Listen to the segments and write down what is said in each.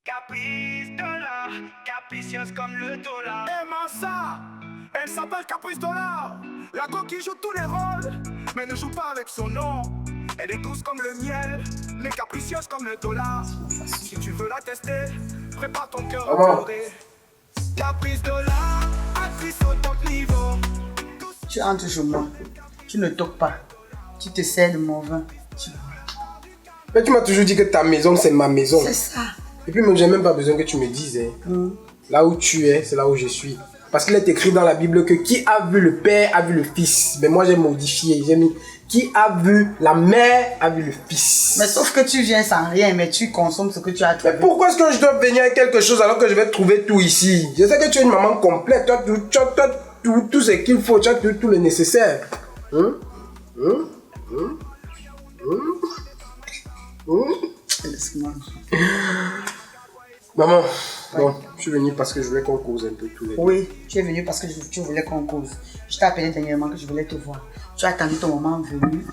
Caprice dollar, capricieuse comme le dollar. Et ça, elle s'appelle Caprice dollar. La go qui joue tous les rôles, mais ne joue pas avec son nom. Elle est douce comme le miel, mais capricieuse comme le dollar. Si tu veux la tester, prépare ton cœur à pleurer. Caprice dollar, actrice au top niveau. Tu entres chez moi, tu ne toques pas, tu te sers de mon vin, tu bois. Mais tu m'as toujours dit que ta maison c'est ma maison. C'est ça. Et puis même j'ai même pas besoin que tu me dises. Là où tu es, c'est là où je suis. Parce qu'il est écrit dans la Bible que qui a vu le Père a vu le Fils. Mais moi j'ai modifié, j'ai mis qui a vu la mère a vu le Fils. Mais sauf que tu viens sans rien, mais tu consommes ce que tu as trouvé. Mais pourquoi est-ce que je dois venir avec quelque chose alors que je vais trouver tout ici? Je sais que tu es une maman complète, tu as tout ce qu'il faut, tu as tout le nécessaire. Laisse-moi. Maman, bon, je suis venu parce que je voulais qu'on cause un peu tous les deux. Oui, tu es venu parce que tu voulais qu'on cause. Je t'ai appelé dernièrement que je voulais te voir. Tu as attendu ton moment venu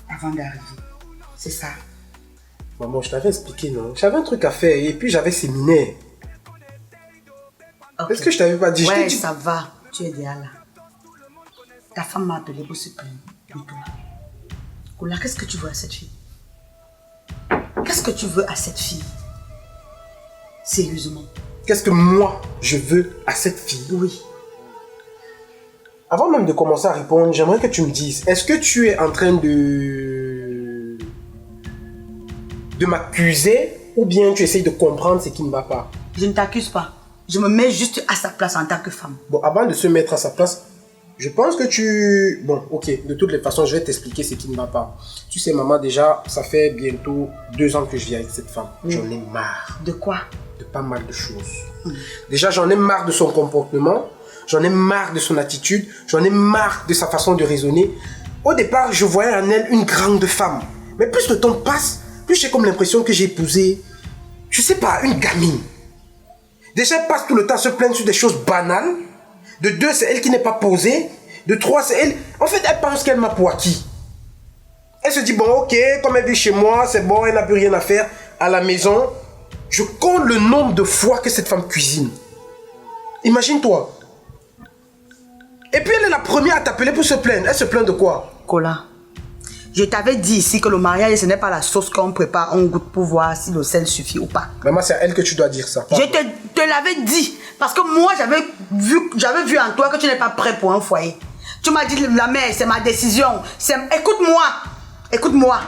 avant d'arriver. C'est ça. Maman, je t'avais expliqué, non? J'avais un truc à faire et puis j'avais séminaire. Okay. Est-ce que je t'avais pas dit? Ouais, ça va. Tu es déjà là. Ta femme m'a appelé pour se plaindre de toi. Kola, qu'est-ce que tu veux à cette fille? Qu'est-ce que tu veux à cette fille? Sérieusement. Qu'est-ce que moi, je veux à cette fille? Oui. Avant même de commencer à répondre, j'aimerais que tu me dises, est-ce que tu es en train de m'accuser ou bien tu essayes de comprendre ce qui ne va pas? Je ne t'accuse pas. Je me mets juste à sa place en tant que femme. Bon, avant de se mettre à sa place, je pense que tu... Bon, ok, de toutes les façons, je vais t'expliquer ce qui ne va pas. Tu sais, maman, déjà, ça fait bientôt 2 ans que je vis avec cette femme. J'en ai marre. De quoi? De pas mal de choses. Déjà, j'en ai marre de son comportement. J'en ai marre de son attitude. J'en ai marre de sa façon de raisonner. Au départ, je voyais en elle une grande femme. Mais plus le temps passe, plus j'ai comme l'impression que j'ai épousé, je sais pas, une gamine. Déjà, elle passe tout le temps à se plaindre sur des choses banales. De 2, c'est elle qui n'est pas posée. De 3, c'est elle... En fait, elle pense qu'elle m'a pour acquis. Elle se dit, bon, ok, comme elle vit chez moi, c'est bon, elle n'a plus rien à faire. À la maison, je compte le nombre de fois que cette femme cuisine. Imagine-toi. Et puis, elle est la première à t'appeler pour se plaindre. Elle se plaint de quoi? Kola, je t'avais dit ici que le mariage, ce n'est pas la sauce qu'on prépare, on goûte pour voir si le sel suffit ou pas. Maman, c'est à elle que tu dois dire ça. Je te l'avais dit. Parce que moi, j'avais vu en toi que tu n'es pas prêt pour un foyer. Tu m'as dit, la mère, c'est ma décision. Écoute-moi.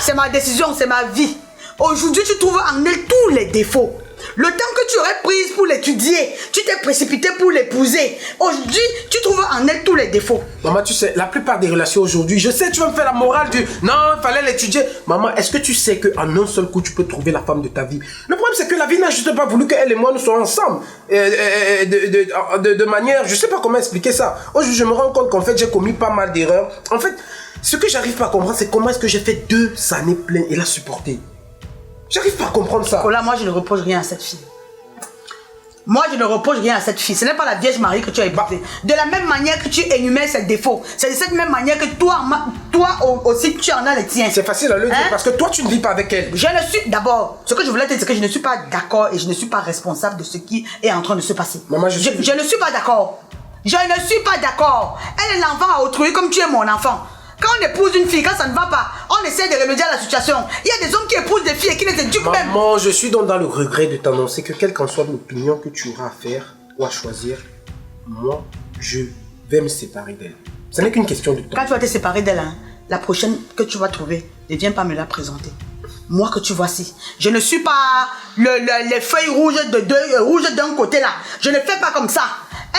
C'est ma décision, c'est ma vie. Aujourd'hui, tu trouves en elle tous les défauts. Le temps que tu aurais pris pour l'étudier, tu t'es précipité pour l'épouser. Aujourd'hui, tu trouves en elle tous les défauts. Maman, tu sais, la plupart des relations aujourd'hui, je sais, tu vas me faire la morale du non, il fallait l'étudier. Maman, est-ce que tu sais qu'en un seul coup, tu peux trouver la femme de ta vie? Le problème, c'est que la vie n'a juste pas voulu qu'elle et moi nous soyons ensemble. De manière, je sais pas comment expliquer ça. Aujourd'hui, je me rends compte qu'en fait, j'ai commis pas mal d'erreurs. En fait, ce que j'arrive pas à comprendre, c'est comment est-ce que j'ai fait 2 années pleines et la supporter. J'arrive pas à comprendre ça. Là, moi, je ne reproche rien à cette fille. Ce n'est pas la Vierge Marie que tu as épousée. De la même manière que tu énumères ses défauts, c'est de cette même manière que toi aussi, tu en as les tiens. C'est facile à le dire parce que toi, tu ne vis pas avec elle. D'abord, ce que je voulais te dire, c'est que je ne suis pas d'accord et je ne suis pas responsable de ce qui est en train de se passer. Maman, je ne suis pas d'accord. Je ne suis pas d'accord. Elle est l'enfant à autrui comme tu es mon enfant. Quand on épouse une fille, quand ça ne va pas, on essaie de remédier à la situation. Il y a des hommes qui épousent des filles et qui les éduquent même. Maman, je suis donc dans le regret de t'annoncer que quelle qu'en soit l'opinion que tu auras à faire ou à choisir, moi, je vais me séparer d'elle. Ce n'est qu'une question de temps. Quand tu vas te séparer d'elle, la prochaine que tu vas trouver, ne viens pas me la présenter. Moi que tu voici, je ne suis pas les feuilles rouges d'un côté là. Je ne fais pas comme ça.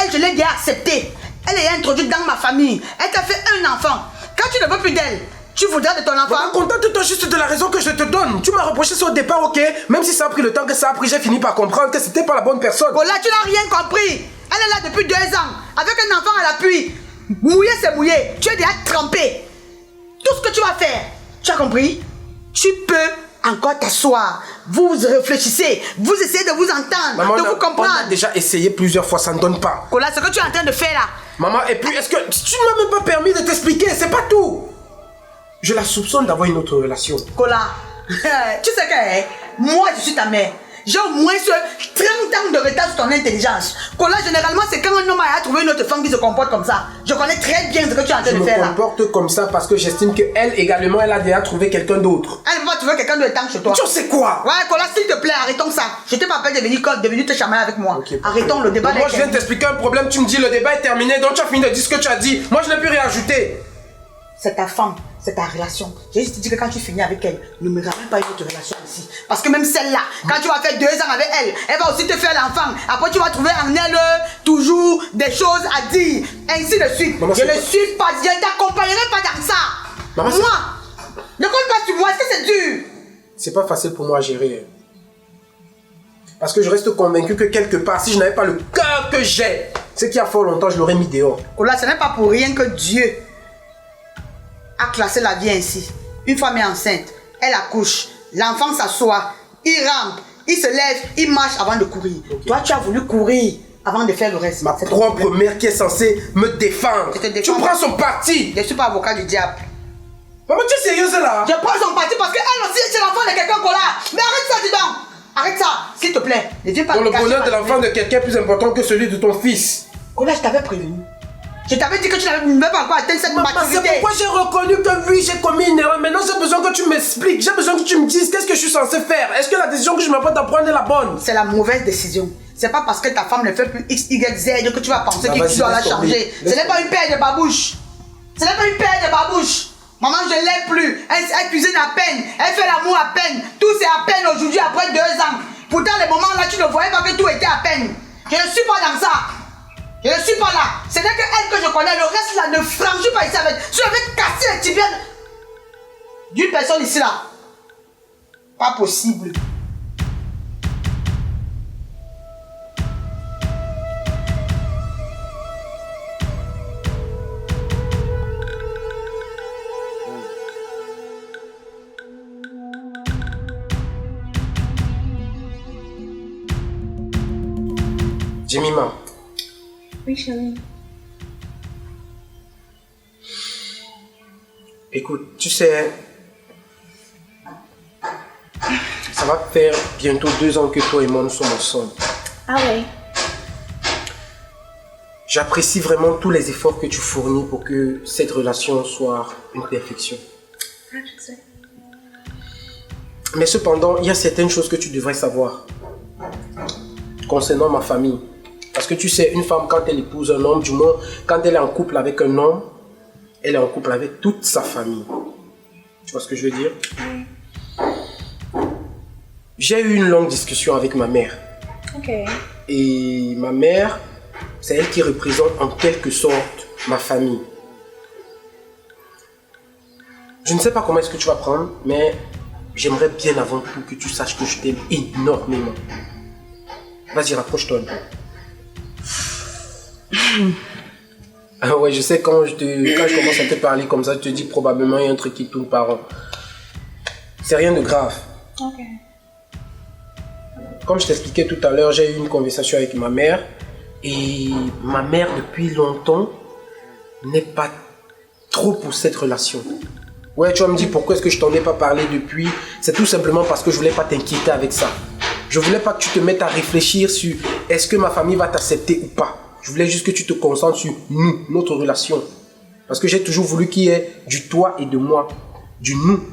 Elle, je l'ai déjà acceptée. Elle est introduite dans ma famille. Elle t'a fait un enfant. Quand tu ne veux plus d'elle, tu voudras de ton enfant. Maman, contente-toi juste de la raison que je te donne. Tu m'as reproché ça au départ, ok? Même si ça a pris le temps que ça a pris, j'ai fini par comprendre que c'était pas la bonne personne. Oh là, tu n'as rien compris. Elle est là depuis 2 ans, avec un enfant à l'appui. Mouillé, c'est mouillé. Tu es déjà trempé. Tout ce que tu vas faire, tu as compris? Tu peux encore t'asseoir. Vous réfléchissez, vous essayez de vous entendre, Maman, de vous comprendre. On a déjà essayé plusieurs fois, ça ne donne pas. Kola, ce que tu es en train de faire là. Maman, et puis, est-ce que tu ne m'as même pas permis de t'expliquer? C'est pas tout. Je la soupçonne d'avoir une autre relation. Kola, tu sais que moi je suis ta mère. J'ai au moins 30 ans de retard sur ton intelligence. Là, généralement, c'est quand un homme a trouvé une autre femme qui se comporte comme ça. Je connais très bien ce que tu es en train de faire là. Je me comporte comme ça parce que j'estime qu'elle également, elle a déjà trouvé quelqu'un d'autre. Elle va trouver quelqu'un de temps chez toi. Tu sais quoi? Ouais, Kola, s'il te plaît, arrêtons ça. Je t'ai pas appelé de venir te chamailler avec moi. Okay, arrêtons le débat. Moi, je viens de t'expliquer un problème, tu me dis le débat est terminé, donc tu as fini de dire ce que tu as dit. Moi, je n'ai plus rien ajouté. C'est ta femme, c'est ta relation. J'ai juste dit que quand tu finis avec elle, ne me ramène pas une autre relation ici. Parce que même celle-là, quand tu vas faire 2 ans avec elle, elle va aussi te faire l'enfant. Après, tu vas trouver en elle toujours des choses à dire. Ainsi de suite. Maman, je ne suis pas, je ne t'accompagnerai pas dans ça. Maman, moi, ne compte pas sur moi, est-ce que c'est dur? C'est pas facile pour moi à gérer. Parce que je reste convaincu que quelque part, si je n'avais pas le cœur que j'ai, ce qui a fort longtemps, je l'aurais mis dehors. Là, ce n'est pas pour rien que Dieu a classé la vie ainsi. Une femme est enceinte, elle accouche, l'enfant s'assoit, il rampe, il se lève, il marche avant de courir. Okay. Toi, tu as voulu courir avant de faire le reste. Ma propre mère qui est censée me défendre. Tu prends son parti. Je ne suis pas avocat du diable. Maman, tu es sérieuse là? Je prends son parti parce qu'elle aussi, c'est l'enfant de quelqu'un qu'on a. Mais arrête ça, dis donc. Arrête ça, s'il te plaît. Ne viens pas. Donc le bonheur de l'enfant de quelqu'un est plus important que celui de ton fils. Là, je t'avais prévenu. Je t'avais dit que tu n'avais même pas encore atteint cette maturité. C'est pourquoi j'ai reconnu que oui, j'ai commis une erreur. Maintenant, j'ai besoin que tu m'expliques. J'ai besoin que tu me dises qu'est-ce que je suis censé faire. Est-ce que la décision que je m'apprête à prendre est la bonne? C'est la mauvaise décision. C'est pas parce que ta femme ne fait plus X, Y, Z que tu vas penser que tu dois la changer. Ce n'est pas une paire de babouches. Ce n'est pas une paire de babouches. Maman, je ne l'aime plus. Elle cuisine à peine. Elle fait l'amour à peine. Tout c'est à peine aujourd'hui après 2 ans. Pourtant, les moments là, tu ne voyais pas que tout était à peine. Je ne suis pas dans ça. Je ne suis pas là. Ce n'est que elle que je connais. Le reste là ne franchit pas ici avec. Si j'avais cassé les tibias d'une personne ici là. Pas possible. Jemima. Oui, chérie. Écoute, tu sais, ça va faire bientôt 2 ans que toi et moi nous sommes ensemble. Ah ouais? J'apprécie vraiment tous les efforts que tu fournis pour que cette relation soit une perfection. Ah, je sais. Mais cependant, il y a certaines choses que tu devrais savoir concernant ma famille. Parce que tu sais, une femme, quand elle épouse un homme, du moins, quand elle est en couple avec un homme, elle est en couple avec toute sa famille. Tu vois ce que je veux dire? Oui. J'ai eu une longue discussion avec ma mère. Ok. Et ma mère, c'est elle qui représente en quelque sorte ma famille. Je ne sais pas comment est-ce que tu vas prendre, mais j'aimerais bien avant tout que tu saches que je t'aime énormément. Vas-y, rapproche-toi un peu. Ah ouais, je sais, quand je commence à te parler comme ça, je te dis probablement il y a un truc qui tourne par an. C'est rien de grave. Ok. Comme je t'expliquais tout à l'heure, j'ai eu une conversation avec ma mère. Et ma mère, depuis longtemps, n'est pas trop pour cette relation. Ouais, tu vas me dire pourquoi est-ce que je t'en ai pas parlé depuis. C'est tout simplement parce que je voulais pas t'inquiéter avec ça. Je voulais pas que tu te mettes à réfléchir sur est-ce que ma famille va t'accepter ou pas. Je voulais juste que tu te concentres sur nous, notre relation. Parce que j'ai toujours voulu qu'il y ait du toi et de moi. Du nous.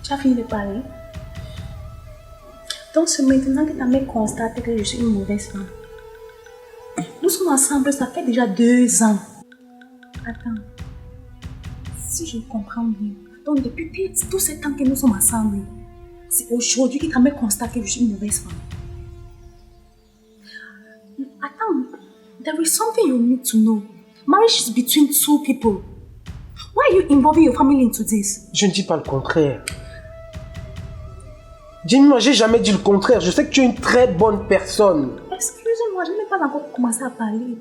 Tu as fini de parler? Donc c'est maintenant que ta mère constate que je suis une mauvaise femme. Nous sommes ensemble, ça fait déjà 2 ans. Attends. Si je comprends bien, donc depuis tous ces temps que nous sommes ensemble, c'est aujourd'hui que ta mère constate que je suis une mauvaise femme. Attends, there is something you need to know. Marriage is between 2 people. Why are you involving your family into this? Je ne dis pas le contraire. Dis-moi, j'ai jamais dit le contraire. Je sais que tu es une très bonne personne. Excuse-moi, je n'ai pas encore commencé à parler.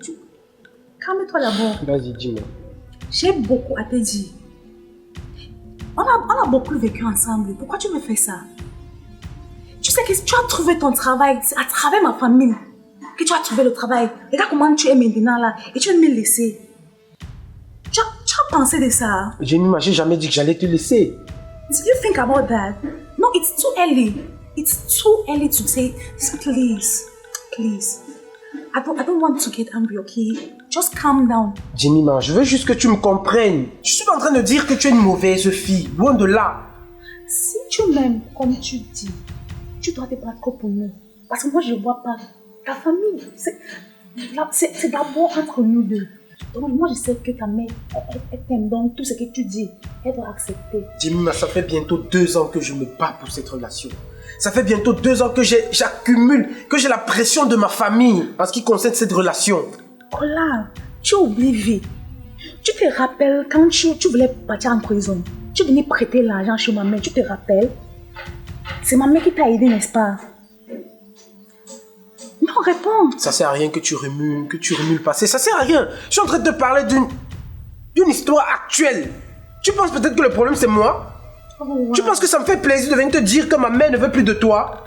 Calme-toi d'abord. Vas-y, dis-moi. J'ai beaucoup à te dire. On a beaucoup vécu ensemble. Pourquoi tu me fais ça? Tu sais que tu as trouvé ton travail, c'est à travers ma famille que tu as trouvé le travail. Regarde comment tu es maintenant là et tu veux me laisser. Tu as pensé de ça? Jemima, j'ai jamais dit que j'allais te laisser. Did you think about that? No, it's too early. it's too early to say, please. I don't want to get angry, okay? Just calm down. Jemima, je veux juste que tu me comprennes. Je suis pas en train de dire que tu es une mauvaise fille. Loin de là. Si tu m'aimes comme tu dis, tu dois te battre pour nous. Parce que moi, je ne vois pas. Ta famille, c'est d'abord entre nous deux. Donc moi, je sais que ta mère, elle t'aime. Donc tout ce que tu dis, elle doit accepter. Jemima, ça fait bientôt 2 ans que je me bats pour cette relation. Ça fait bientôt 2 ans que j'accumule, que j'ai la pression de ma famille en ce qui concerne cette relation. Kola, tu oublies vite. Tu te rappelles quand tu voulais partir en prison, tu venais prêter l'argent chez ma mère, tu te rappelles? C'est ma mère qui t'a aidé, n'est-ce pas? Non, réponds. Ça sert à rien que tu remues le passé. Ça sert à rien. Je suis en train de te parler d'une histoire actuelle. Tu penses peut-être que le problème c'est moi? Oh, wow. Tu penses que ça me fait plaisir de venir te dire que ma mère ne veut plus de toi?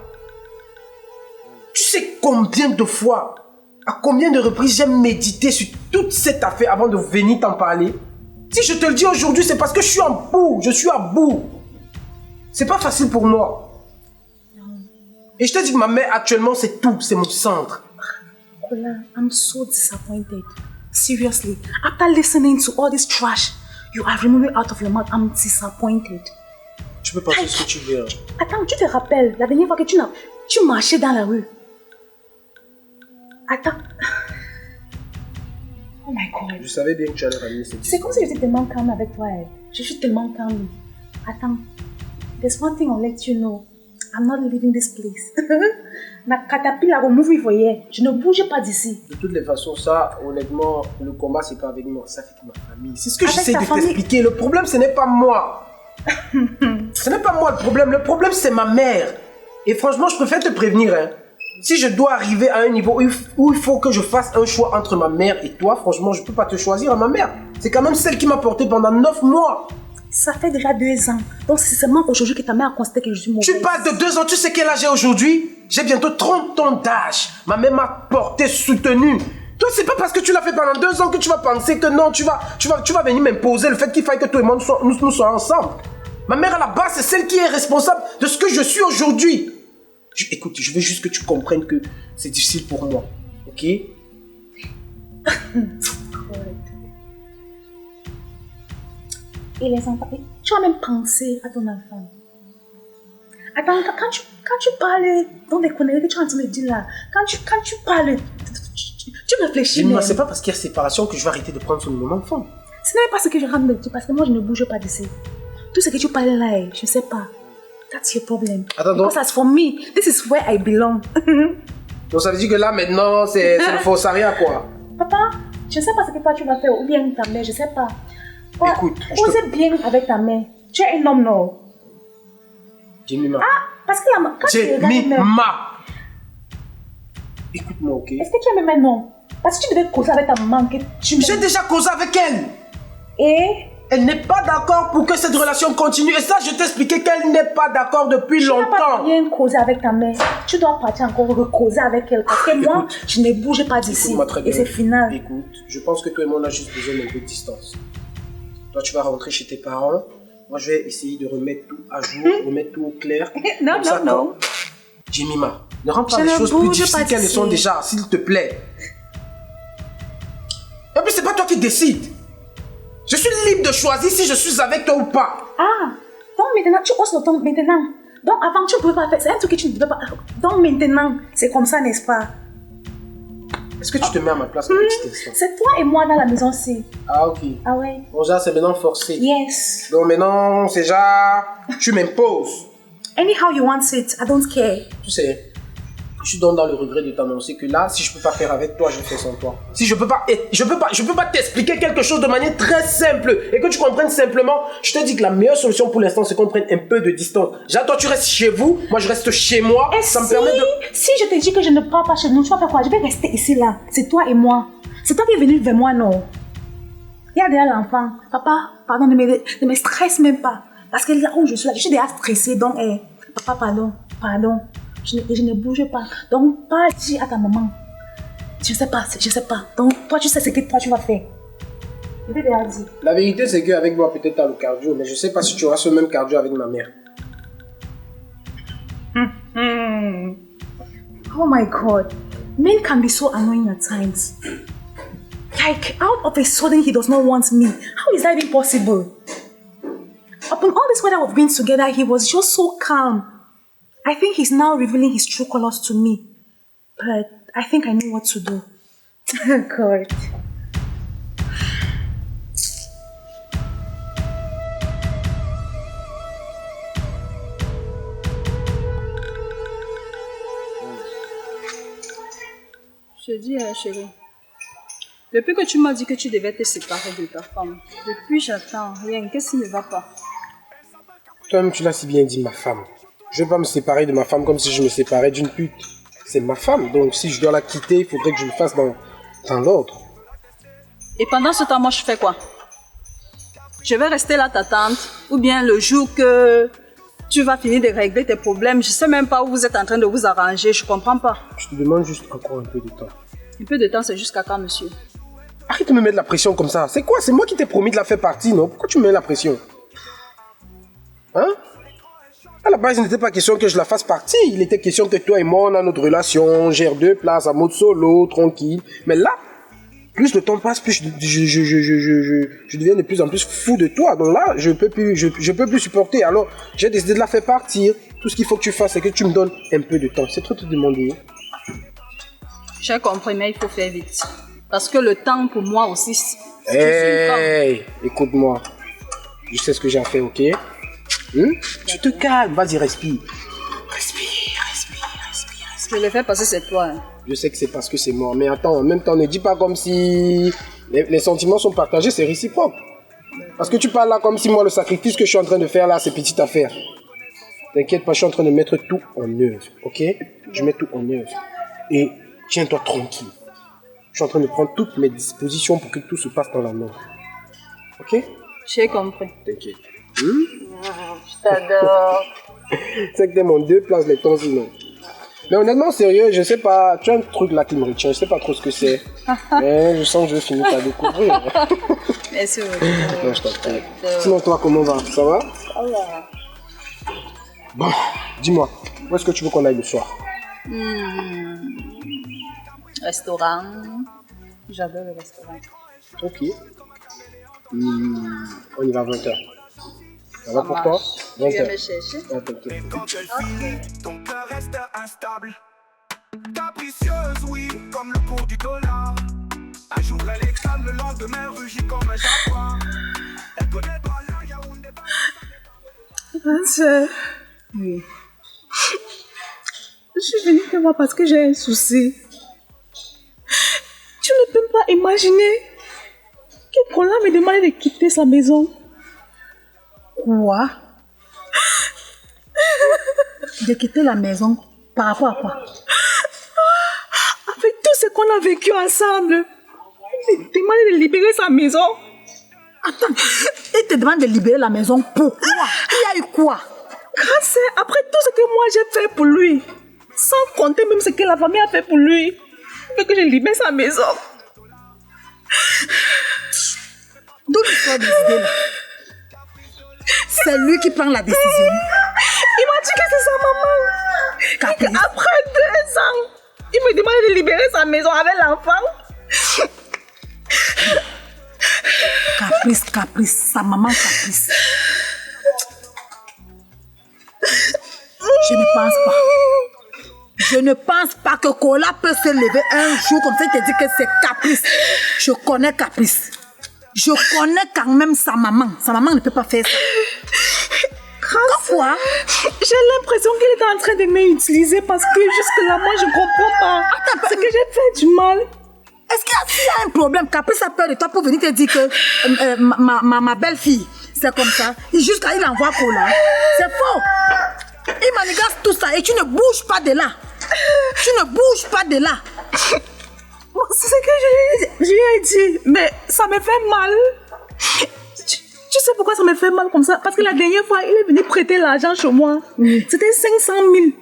Tu sais combien de fois, à combien de reprises j'ai médité sur toute cette affaire avant de venir t'en parler? Si je te le dis aujourd'hui, c'est parce que je suis à bout. C'est pas facile pour moi. Et je te dis que ma mère actuellement c'est tout, c'est mon centre. Kola, I'm so disappointed. Seriously, after listening to all this trash you are removing out of your mouth, I'm disappointed. Tu peux penser ce que tu veux. Attends, tu te rappelles la dernière fois que tu marchais dans la rue? Attends. Oh my God. Je savais bien que tu allais ramener cette C'est comme si j'étais tellement calme avec toi. Je suis tellement calme. Attends. There's one thing I'll let you know. I'm not leaving this place. Ma caterpillar au movie, voyez. Je ne bouge pas d'ici. De toutes les façons, ça, honnêtement, le combat, c'est pas avec moi, c'est avec ma famille. C'est ce que Avec j'essaie ta de famille. t'expliquer. Le problème, ce n'est pas moi. Ce n'est pas moi le problème. Le problème, c'est ma mère. Et franchement, je préfère te prévenir. Hein. Si je dois arriver à un niveau où il faut que je fasse un choix entre ma mère et toi, franchement, je peux pas te choisir à ma mère. C'est quand même celle qui m'a porté pendant 9 mois. Ça fait déjà 2 ans. Donc c'est seulement aujourd'hui que ta mère a constaté que je suis mauvaise. Tu parles de 2 ans, tu sais quel âge j'ai aujourd'hui? J'ai bientôt 30 ans d'âge. Ma mère m'a porté, soutenu. Toi, c'est pas parce que tu l'as fait pendant 2 ans que tu vas penser que non, tu vas venir m'imposer le fait qu'il faille que toi et moi nous soyons ensemble. Ma mère à la base, c'est celle qui est responsable de ce que je suis aujourd'hui. Écoute, je veux juste que tu comprennes que c'est difficile pour moi, ok? Et les enfants, tu as même pensé à ton enfant. Attends, quand tu parles dans des conneries que tu es en train de dire là, quand tu parles, tu réfléchis. Mais c'est pas parce qu'il y a séparation que je vais arrêter de prendre soin de mon enfant. Ce n'est pas ce que je rentre de dire parce que moi je ne bouge pas d'ici. Tout ce que tu parles là, je sais pas. That's your problem. Attends, donc. Because as for me, this is where I belong. Donc ça veut dire que là maintenant c'est le forçariat quoi. Papa, je sais pas ce que toi tu vas faire ou bien ta mère, je sais pas. Écoute, Posez bien avec ta mère. Tu es un homme, non? Jemima. Ah, parce que quand tu regardes même... Jemima. Écoute-moi, ok? Est-ce que tu es même un homme? Parce que tu devais causer avec ta maman que tu m'aimes. J'ai déjà causé avec elle. Et? Elle n'est pas d'accord pour que cette relation continue. Et ça, je t'ai expliqué qu'elle n'est pas d'accord depuis longtemps. Tu n'as pas rien causé avec ta mère. Tu dois partir encore recauser avec elle. Parce que moi, je ne bouge pas d'ici. Et c'est final. Écoute, je pense que toi et moi, on a juste besoin d'un peu de distance. Toi, tu vas rentrer chez tes parents. Moi, je vais essayer de remettre tout à jour, remettre tout au clair. Non. Jemima, ne rends pas les choses plus difficiles qu'elles ne sont déjà, s'il te plaît. Et puis, c'est pas toi qui décides. Je suis libre de choisir si je suis avec toi ou pas. Ah, donc maintenant, tu oses le temps maintenant. Donc avant, tu ne pouvais pas faire. C'est un truc que tu ne pouvais pas. Donc maintenant, c'est comme ça, n'est-ce pas? Est-ce que tu te mets à ma place un petit instant? C'est toi et moi dans la maison, c'est. Ah, ok. Ah ouais. Bon, ça, c'est maintenant forcé. Yes. Donc maintenant, c'est genre, tu m'imposes. Anyhow you want it, I don't care. Tu sais, je suis donc dans le regret de t'annoncer que là, si je peux pas faire avec toi, je fais sans toi. Si je peux pas t'expliquer quelque chose de manière très simple et que tu comprennes simplement, je te dis que la meilleure solution pour l'instant, c'est qu'on prenne un peu de distance. Déjà, toi, tu restes chez vous, moi, je reste chez moi. Et ça me permet de... Si je te dis que je ne pars pas chez nous, tu vas faire quoi? Je vais rester ici, là. C'est toi et moi. C'est toi qui es venu vers moi, non? Il y a déjà l'enfant. Papa, pardon, ne me stresse même pas. Parce que là où je suis là, je suis déjà stressée. Donc, papa, pardon. Je ne bouge pas. Donc, pas dire à ta maman. Je sais pas. Donc, toi, tu sais ce que toi, tu vas faire. Je t'ai déjà dit. La vérité, c'est qu'avec moi, peut-être t'as le cardio, mais je sais pas si tu auras ce même cardio avec ma mère. Oh my God. Men can be so annoying at times. Like, out of a sudden, he does not want me. How is that even possible? Upon all this while we've been together, he was just so calm. I think he's now revealing his true colors to me. But I think I know what to do. God. Je dis, chérie, depuis que tu m'as dit que tu devais te séparer de ta femme, depuis j'attends rien. Qu'est-ce qui ne va pas? Toi-même, tu l'as si bien dit, ma femme. Je ne vais pas me séparer de ma femme comme si je me séparais d'une pute. C'est ma femme, donc si je dois la quitter, il faudrait que je le fasse dans l'ordre. Et pendant ce temps, moi, je fais quoi? Je vais rester là t'attendre, ou bien le jour que tu vas finir de régler tes problèmes, je ne sais même pas où vous êtes en train de vous arranger, je ne comprends pas. Je te demande juste encore un peu de temps. Un peu de temps, c'est jusqu'à quand, monsieur? Arrête de me mettre la pression comme ça. C'est quoi? C'est moi qui t'ai promis de la faire partie, non? Pourquoi tu me mets la pression? Hein? À la base, il n'était pas question que je la fasse partie. Il était question que toi et moi, on a notre relation, on gère 2 places en mode solo, tranquille. Mais là, plus le temps passe, plus je deviens de plus en plus fou de toi. Donc là, je peux plus supporter. Alors, j'ai décidé de la faire partir. Tout ce qu'il faut que tu fasses, c'est que tu me donnes un peu de temps. C'est trop te demander. J'ai compris, mais il faut faire vite. Parce que le temps pour moi aussi, c'est Hey, écoute-moi. Je sais ce que j'ai à faire, ok? Tu te calmes, vas-y, respire. Respire. Je le fais parce que c'est toi. Hein. Je sais que c'est parce que c'est moi, mais attends, en même temps, ne dis pas comme si les sentiments sont partagés, c'est réciproque. Parce que tu parles là comme si moi, le sacrifice que je suis en train de faire là, c'est petite affaire. T'inquiète pas, je suis en train de mettre tout en œuvre, ok? Je mets tout en œuvre. Et tiens-toi tranquille. Je suis en train de prendre toutes mes dispositions pour que tout se passe dans la norme. Ok? J'ai compris. T'inquiète. Je t'adore. C'est que t'es mon 2 places les temps sinon. Mais honnêtement, sérieux, je sais pas, tu as un truc là qui me retient, je sais pas trop ce que c'est. Mais je sens que je vais finir par découvrir. Merci beaucoup. Non, je t'en prie. Sinon, toi, comment va? Ça va? Ça va. Bon, dis-moi, où est-ce que tu veux qu'on aille le soir? Restaurant. J'adore le restaurant. Ok. On y va à 20h. Ça va pour toi? Tu viens 20h. me chercher? Ah, t'inquiète. Même quand elle finit, ton cœur reste instable. Capricieuse, oui, comme le cours du dollar. Un jour elle est calme, le lendemain rugit comme un jaguar. Elle connaît pas la Yaoundé. Oui. Je suis venue te voir parce que j'ai un souci. Tu ne peux pas imaginer que Paula me demande de quitter sa maison. Quoi? De quitter la maison par rapport à quoi? Avec tout ce qu'on a vécu ensemble. Il me demande de libérer sa maison. Attends, il te demande de libérer la maison. Pourquoi? Il y a eu quoi? Grâce après tout ce que moi j'ai fait pour lui. Sans compter même ce que la famille a fait pour lui. Il veut que je libère sa maison. D'où l'histoire des idées là? C'est lui qui prend la décision. Il m'a dit que c'est sa maman. Caprice. Et après 2 ans, il me demande de libérer sa maison avec l'enfant. Caprice, sa maman caprice. Je ne pense pas que Kola peut se lever un jour comme ça et te dire que c'est Caprice. Je connais Caprice. Je connais quand même sa maman. Sa maman ne peut pas faire ça. Quoi? J'ai l'impression qu'il est en train de m'utiliser parce que jusque-là, moi, je comprends pas. Attends, c'est que j'ai fait du mal. Est-ce qu'il y a un problème? Caprice a peur de toi pour venir te dire que ma belle-fille, c'est comme ça. Et jusqu'à il envoie Kola. C'est faux. Il manigasse tout ça et tu ne bouges pas de là. Tu ne bouges pas de là. C'est ce que je lui ai dit, mais ça me fait mal. Tu sais pourquoi ça me fait mal comme ça? Parce que la dernière fois, il est venu prêter l'argent chez moi. Oui. C'était 500 000.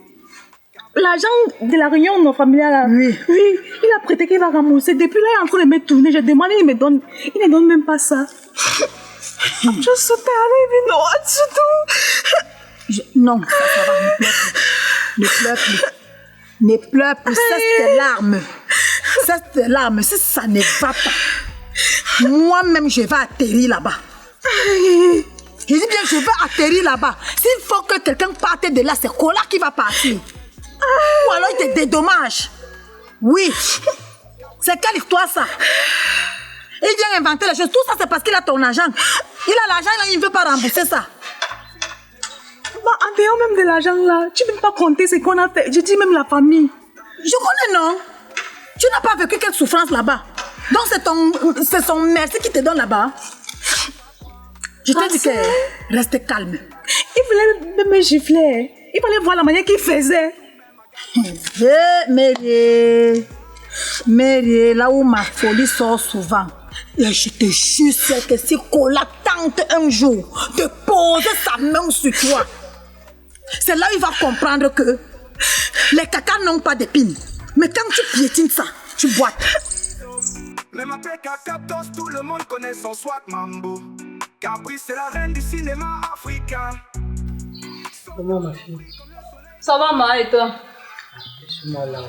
L'argent de la réunion familiale là. Oui. Oui, il a prêté qu'il va rembourser. Depuis là, il est en train de me tourner. Je demande, il ne donne même pas ça. Je sautais avec une autre tout. Non, ça va, ne pleure plus. Ne pleure plus. Ne pleure plus, cesse tes larmes. Cesse tes larmes, si ça ne va pas. Moi-même, je vais atterrir là-bas. Je dis bien, je vais atterrir là-bas. S'il faut que quelqu'un parte de là, c'est Kola qui va partir. Ou alors il te dédommage. Oui. C'est quelle histoire ça? Il vient inventer les choses. Tout ça, c'est parce qu'il a ton argent. Il a l'argent, il ne veut pas rembourser ça. En dehors même de l'argent là, tu ne peux pas compter ce qu'on a fait. Je dis même la famille. Je connais, non? Tu n'as pas vécu quelle souffrance là-bas. Donc c'est son merci qui te donne là-bas. Je t'ai dit que reste calme. Il voulait même me gifler. Il fallait voir la manière qu'il faisait. Mary, là où ma folie sort souvent. Et je te jure, c'est que si Kola tente un jour de poser sa main sur toi, c'est là où il va comprendre que les cacas n'ont pas d'épines. Mais quand tu piétines ça, tu boites. Les m'appelle Captos, tout le monde connaît son swag mambo. Caprice, c'est la reine du cinéma africain. Comment ma fille? Ça va, ma, et toi? Laisse-moi là.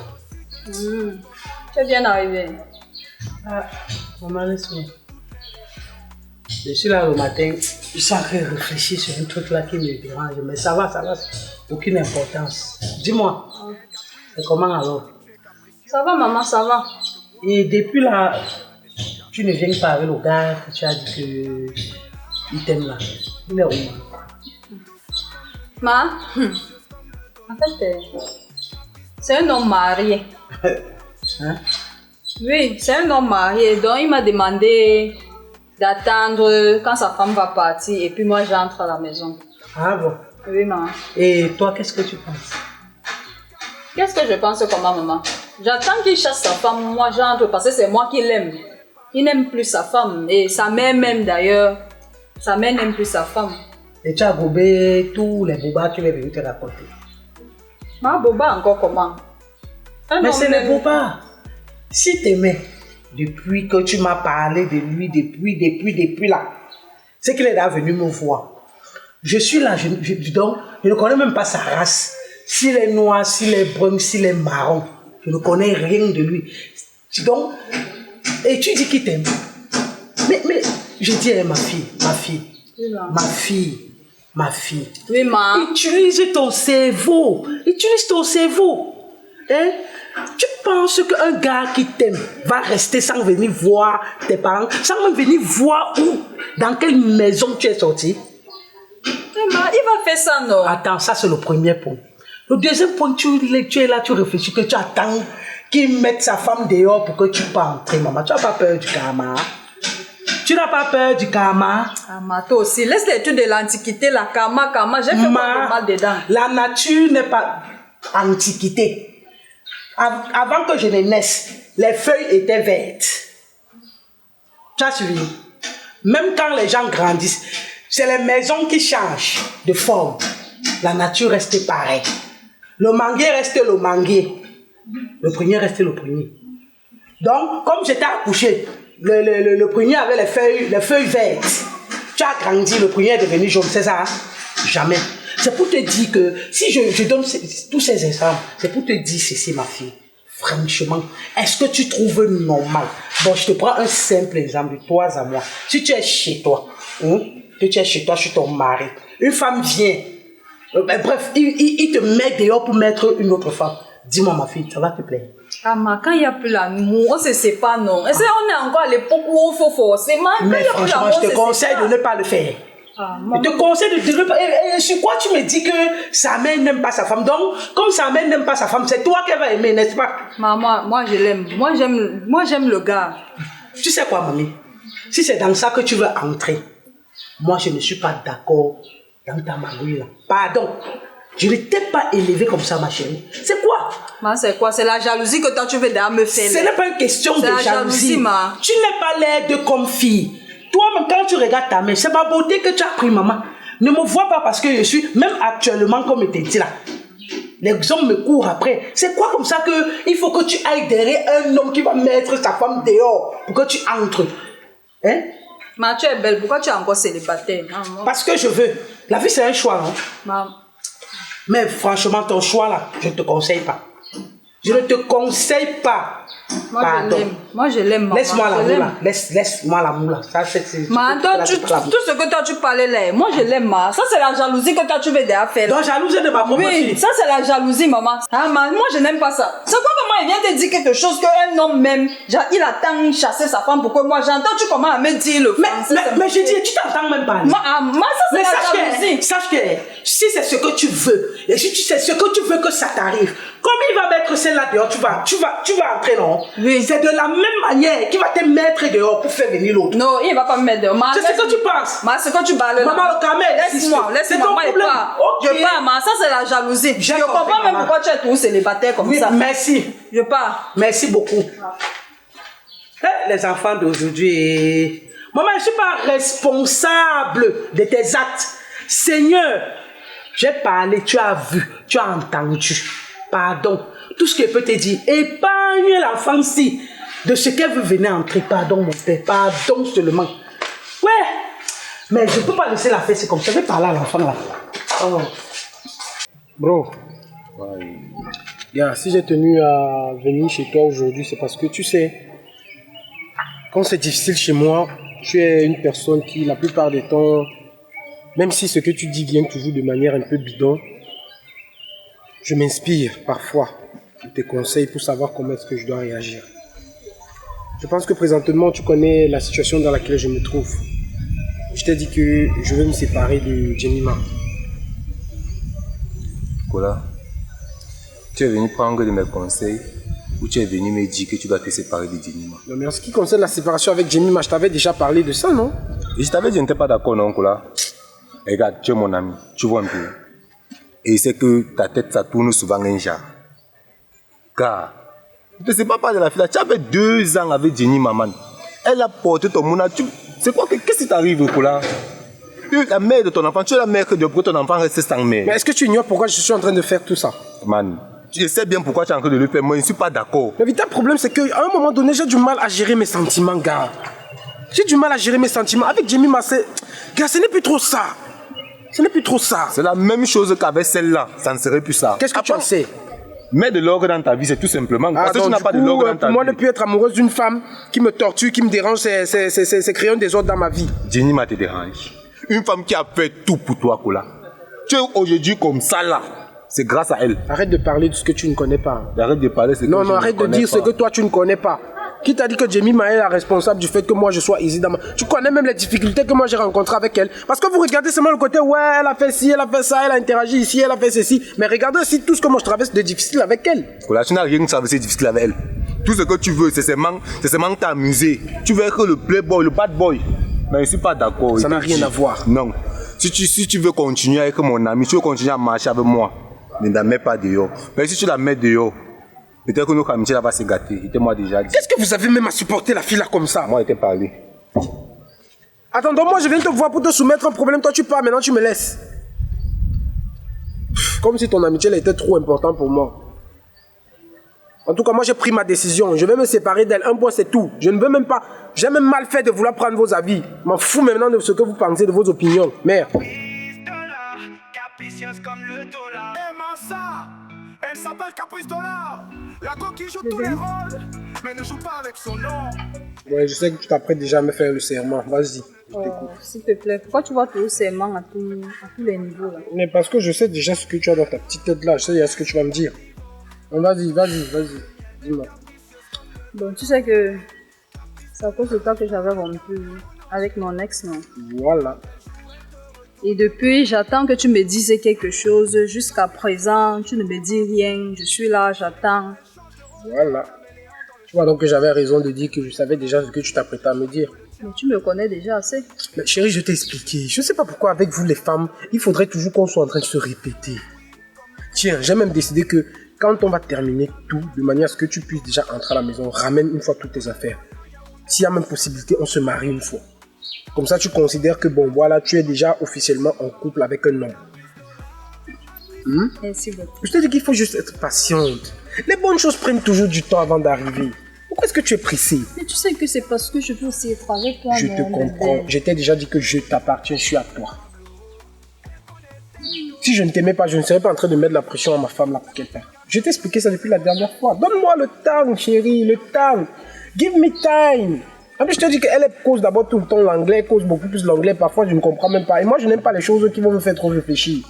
Tu es bien arrivé. Ah, maman, laisse-moi. Je suis là le matin, je suis en train de réfléchir sur un truc là qui me dérange. Mais ça va, aucune importance. Dis-moi, c'est comment alors? Ça va, maman, ça va. Et depuis là, tu ne viens pas avec le gars que tu as dit que il t'aime là. Il est où? Ma, en fait, c'est un homme marié. Hein? Oui, c'est un homme marié. Donc, il m'a demandé d'attendre quand sa femme va partir et puis moi, j'entre à la maison. Ah bon? Oui, maman. Et toi, qu'est-ce que tu penses? Qu'est-ce que je pense comment, maman? J'attends qu'il chasse sa femme, moi j'entre parce que c'est moi qui l'aime. Il n'aime plus sa femme et sa mère même d'ailleurs. Sa mère n'aime plus sa femme. Et tu as gobé tous les bobas que tu es venu te raconter. Ma boba encore comment? Mais c'est les bobas. Si t'aimais, depuis que tu m'as parlé de lui, depuis là, c'est qu'il est là venu me voir. Je suis là, donc, je ne connais même pas sa race. S'il est noir, s'il est brun, s'il est marron, je ne connais rien de lui. Donc, et tu dis qu'il t'aime. Mais, je dis à ma fille. Oui, ma. Utilise ton cerveau. Hein? Tu penses qu'un gars qui t'aime va rester sans venir voir tes parents, sans même venir voir où, dans quelle maison tu es sorti? Oui, ma, il va faire ça, non? Attends, ça c'est le premier point. Le deuxième point, tu es là, tu réfléchis que tu attends qu'il mette sa femme dehors pour que tu puisses entrer, maman. Tu n'as pas peur du karma? Tu n'as pas peur du karma? Ah, ma, toi aussi. Laisse l'étude de l'Antiquité, la karma. J'ai fait pas de mal dedans. La nature n'est pas antiquité. Avant que je ne naisse, les feuilles étaient vertes. Tu as suivi? Même quand les gens grandissent, c'est les maisons qui changent de forme. La nature reste pareille. Le manguier reste le manguier. Le prunier reste le prunier. Donc, comme j'étais accouché, le prunier avait les feuilles vertes. Tu as grandi, le prunier est devenu jaune, c'est ça? Jamais. C'est pour te dire que, si je donne tous ces exemples, c'est pour te dire ceci, ma fille. Franchement, est-ce que tu trouves normal? Bon, je te prends un simple exemple de toi à moi. Si tu es chez toi, que tu es chez toi, je suis ton mari. Une femme vient. Bref, il te met dehors pour mettre une autre femme. Dis-moi, ma fille, ça va te plaire? Ah, ma, quand il n'y a plus l'amour, on se sépare, non? Et on est encore à l'époque où il faut forcément. Mais franchement, je te conseille de ne pas le faire. Ah, je te conseille de ne pas. Et sur quoi tu me dis que sa mère n'aime pas sa femme? Donc, comme sa mère n'aime pas sa femme, c'est toi qu'elle va aimer, n'est-ce pas? Maman, moi je l'aime. Moi j'aime le gars. Tu sais quoi, mamie? Si c'est dans ça que tu veux entrer, moi je ne suis pas d'accord dans ta magouille là. Pardon. Je ne t'ai pas élevé comme ça, ma chérie. C'est quoi? Ma, c'est quoi? C'est la jalousie que toi tu veux d'ailleurs me faire. Ce n'est pas une question de jalousie. Ma. Tu n'es pas l'air de comme fille. Toi-même, quand tu regardes ta mère, c'est ma beauté que tu as pris, maman. Ne me vois pas parce que je suis, même actuellement, comme je t'ai dit là, les hommes me courent après. C'est quoi comme ça que il faut que tu ailles derrière un homme qui va mettre sa femme dehors pour que tu entres? Hein? Ma, tu es belle. Pourquoi tu es encore célibataire? Parce que je veux. La vie, c'est un choix, non? Ma. Mais franchement, ton choix là, je ne te conseille pas. Je ne te conseille pas. Moi, Pardon. je l'aime, maman. Laisse-moi la Je l'aime. moula. Laisse-moi la moula. Ça, Maman, toi, tout ce que toi tu parlais là, moi je l'aime, ma. Ça c'est la jalousie que toi tu veux déjà faire. Donc, jalouse de ma propre Oui, fille. ça c'est la jalousie, maman. Ah, moi je n'aime pas ça. C'est quoi comment il vient te dire quelque chose qu'un homme même, genre, il attend chasser sa femme pour que moi j'entends, tu commences à me dire le français. Mais je dis, tu t'entends même pas. Moi, ça c'est Mais la jalousie. sache que si c'est ce que tu veux, et si tu sais ce que tu veux que ça t'arrive, comme il va mettre celle-là dehors, tu vas entrer, non? Oui. C'est de la même manière qu'il va te mettre dehors pour faire venir l'autre. Non, il va pas me mettre dehors. C'est ce que tu penses. C'est que tu parles là. Maman, le camel, Laisse-moi, c'est ton moi, problème. je pars, ma. Ça c'est la jalousie. Je compris, comprends même maman. pourquoi tu es tout célibataire comme Oui, ça. merci. Je pars. Merci beaucoup. Les enfants d'aujourd'hui. Maman, je ne suis pas responsable de tes actes. Seigneur, j'ai parlé, tu as vu, tu as entendu. Pardon. Tout ce que je peux te dire, épargne l'enfant-ci de ce qu'elle veut venir entrer. Pardon, mon père. Pardon seulement. Ouais. Mais je ne peux pas laisser la faire, c'est comme ça. Je vais parler à l'enfant là. Oh. Bro. Gars, si j'ai tenu à venir chez toi aujourd'hui, c'est parce que tu sais, quand c'est difficile chez moi, tu es une personne qui, la plupart des temps, même si ce que tu dis vient toujours de manière un peu bidon, je m'inspire parfois de tes conseils pour savoir comment est-ce que je dois réagir. Je pense que présentement, tu connais la situation dans laquelle je me trouve. Je t'ai dit que je veux me séparer de Jemima. Kola, tu es venu prendre de mes conseils ou tu es venu me dire que tu dois te séparer de Jemima? Non, mais en ce qui concerne la séparation avec Jemima, je t'avais déjà parlé de ça, non? Et je t'avais dit, je n'étais pas d'accord, non, Kola. Regarde, tu es mon ami, tu vois un peu. Et c'est que ta tête, ça tourne souvent un genre. Car, ne te sépare pas de la fille là. Tu avais 2 ans avec Jemima, man. Elle a porté ton mouna. C'est quoi, qu'est-ce qui t'arrive, Kola? Tu es la mère de ton enfant, tu es la mère que ton enfant reste sans mère. Mais est-ce que tu ignores pourquoi je suis en train de faire tout ça? Man, je sais bien pourquoi tu es en train de le faire, moi je ne suis pas d'accord. Le véritable problème, c'est qu'à un moment donné, j'ai du mal à gérer mes sentiments, gars. J'ai du mal à gérer mes sentiments. Avec Jemima, gars, ce n'est plus trop ça. Ce n'est plus trop ça. C'est la même chose qu'avec celle-là, ça ne serait plus ça. Qu'est-ce que tu en sais? Mets de l'ordre dans ta vie, c'est tout simplement. Parce que donc, tu n'as pas de l'ordre dans ta pour moi, vie. ne plus être amoureuse d'une femme qui me torture, qui me dérange, c'est créer un désordre dans ma vie. Jemima te dérange. Une femme qui a fait tout pour toi, Kola. Tu es aujourd'hui comme ça là. C'est grâce à elle. Arrête de parler de ce que tu ne connais pas. Arrête de parler ce que Non, je non, ne arrête de connais dire ce pas. que toi tu ne connais pas. Qui t'a dit que Jemima est la responsable du fait que moi je sois easy dans ma... Tu connais même les difficultés que moi j'ai rencontrées avec elle. Parce que vous regardez seulement le côté, ouais, elle a fait ci, elle a fait ça, elle a interagi ici, elle a fait ceci. Mais regardez aussi tout ce que moi je traverse de difficile avec elle. Kola, tu n'as rien traversé difficile avec elle. Tout ce que tu veux, c'est seulement t'amuser. Tu veux être le playboy, le bad boy. Mais je ne suis pas d'accord. Ça n'a rien à voir. Non. Si tu veux continuer avec mon ami, tu veux continuer à marcher avec moi, ne la mets pas dehors. Mais si tu la mets dehors, peut-être que notre amitié va se gâter. Moi déjà dit. Qu'est-ce que vous avez même à supporter la fille là comme ça? Moi, je t'ai parlé. Attends, donc moi je viens te voir pour te soumettre un problème, toi tu pars, maintenant tu me laisses. Comme si ton amitié elle était trop importante pour moi. En tout cas, moi j'ai pris ma décision. Je vais me séparer d'elle. Un point, c'est tout. Je ne veux même pas. J'ai même mal fait de vouloir prendre vos avis. Je m'en fous maintenant de ce que vous pensez, de vos opinions. Merde. Capricieuse comme le dollar. Aimant ça, elle s'appelle Caprice Dollar. La coquille joue tous les rôles, mais ne joue pas avec son nom. Ouais, je sais que tu t'apprêtes déjà à me faire le serment. Vas-y. S'il te plaît, pourquoi tu vois toujours ces mains à tous les niveaux là? Mais parce que je sais déjà ce que tu as dans ta petite tête là. Je sais déjà ce que tu vas me dire. Bon, vas-y. Dis-moi. Donc tu sais que c'est à cause de toi que j'avais rompu avec mon ex, non? Voilà. Et depuis, j'attends que tu me dises quelque chose. Jusqu'à présent, tu ne me dis rien. Je suis là, j'attends. Voilà. Tu vois donc que j'avais raison de dire que je savais déjà ce que tu t'apprêtais à me dire. Mais tu me connais déjà assez. Mais chérie, je t'ai expliqué. Je ne sais pas pourquoi avec vous les femmes, il faudrait toujours qu'on soit en train de se répéter. Tiens, j'ai même décidé que quand on va terminer tout, de manière à ce que tu puisses déjà entrer à la maison, ramène une fois toutes tes affaires. S'il y a même possibilité, on se marie une fois. Comme ça, tu considères que bon, voilà, tu es déjà officiellement en couple avec un homme. Merci beaucoup. Je te dis qu'il faut juste être patiente. Les bonnes choses prennent toujours du temps avant d'arriver. Pourquoi est-ce que tu es pressée? Mais tu sais que c'est parce que je veux aussi être avec toi. Je te comprends. Je t'ai déjà dit que je t'appartiens, je suis à toi. Si je ne t'aimais pas, je ne serais pas en train de mettre la pression à ma femme là pour qu'elle parte. Je t'ai expliqué ça depuis la dernière fois. Donne-moi le temps, chérie, le temps. Give me time. En plus, je te dis qu'elle cause d'abord tout le temps l'anglais, cause beaucoup plus l'anglais. Parfois, je ne comprends même pas. Et moi, je n'aime pas les choses qui vont me faire trop réfléchir.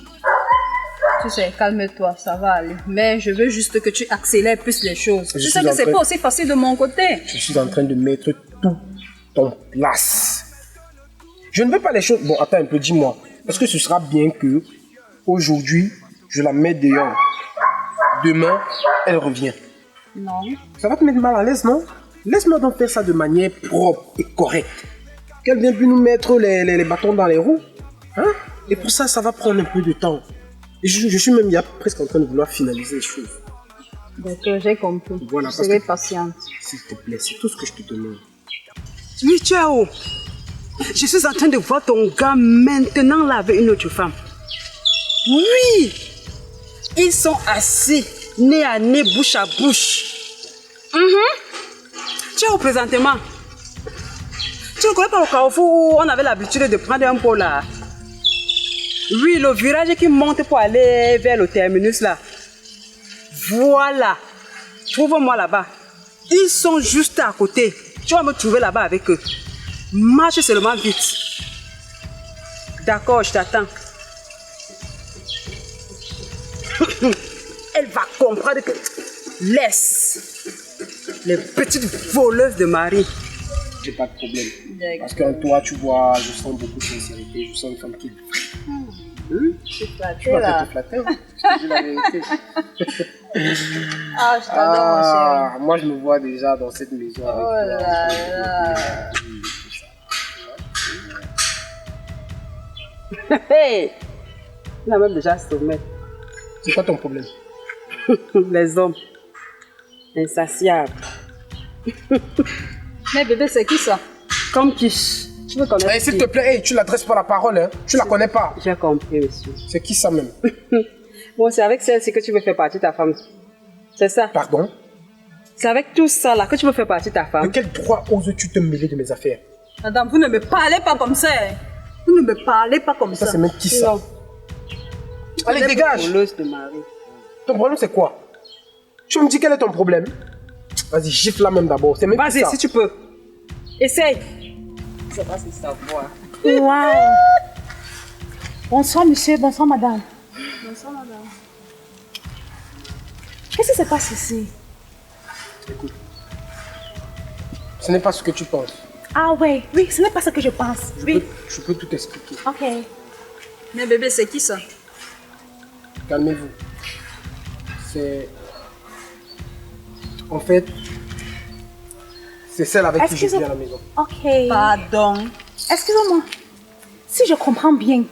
Tu sais, calme-toi, ça va aller. Mais je veux juste que tu accélères plus les choses. Je Tu suis sais que en c'est train- pas aussi facile de mon côté. Je suis en train de mettre tout en place. Je ne veux pas les choses... Bon, attends un peu, dis-moi. Est-ce que ce sera bien que aujourd'hui, je la mette dehors? Demain, elle revient. Non. Ça va te mettre mal à l'aise, non? Laisse-moi donc faire ça de manière propre et correcte. Qu'elle vienne plus nous mettre les bâtons dans les roues. Hein? Et pour ça, ça va prendre un peu de temps. Et je suis même presque en train de vouloir finaliser les choses. D'accord, j'ai compris. Voilà, Je parce serai que- patiente. S'il te plaît, c'est tout ce que je te demande. Oui, ciao. Je suis en train de voir ton gars maintenant là avec une autre femme. Oui. Ils sont assis, nez à nez, bouche à bouche. Ciao, présentement. Tu ne connais pas le carrefour où on avait l'habitude de prendre un pot là? Oui, le virage qui monte pour aller vers le terminus là. Voilà. Trouve-moi là-bas. Ils sont juste à côté. Tu vas me trouver là-bas avec eux. Marche seulement vite. D'accord, je t'attends. Elle va comprendre que... Laisse. Les petites voleuses de mari. J'ai pas de problème. Parce qu'en toi, tu vois, je sens beaucoup de sincérité. Je sens une femme qui... Je suis flattée Tu vas là. te flatter. Je te dis la vérité. Ah, je t'adore, mon chéri. Moi, je me vois déjà dans cette maison avec Oh toi. là là. Hey. Il a même déjà sommet. C'est quoi ton problème? Les hommes. Insatiables. Mais bébé, c'est qui ça? Comme Kish. Tu veux connaître Hey, s'il qui? te plaît, hey, tu l'adresses pas la parole, hein? Tu la connais pas. J'ai compris, monsieur. C'est qui ça même? Bon, c'est avec celle-ci que tu veux faire partie de ta femme. C'est ça? Pardon? C'est avec tout ça là que tu veux faire partie de ta De femme. quel droit oses-tu te mêler de mes affaires? Madame, vous ne me parlez pas comme ça. Hein. Vous ne me parlez pas comme Ça, ça. c'est même qui ça? Non. Allez, dégage! Voleuse de mari. Ton problème, c'est quoi? Tu me dis quel est ton problème? Vas-y, gifle là même d'abord. C'est même qui Vas-y, ça? si tu peux. Essaye. Ça va se savoir. Waouh. Bonsoir, monsieur. Bonsoir, madame. Bonsoir, madame. Qu'est-ce qui se passe ici? Écoute. Ce n'est pas ce que tu penses. Ah ouais, oui, ce n'est pas ce que je pense. Oui, Je peux tout expliquer. ok. Mais bébé, c'est qui ça? Calmez-vous. C'est... En fait... C'est celle avec qui je vis à la maison. Ok. Pardon. Excusez-moi. Si je comprends bien,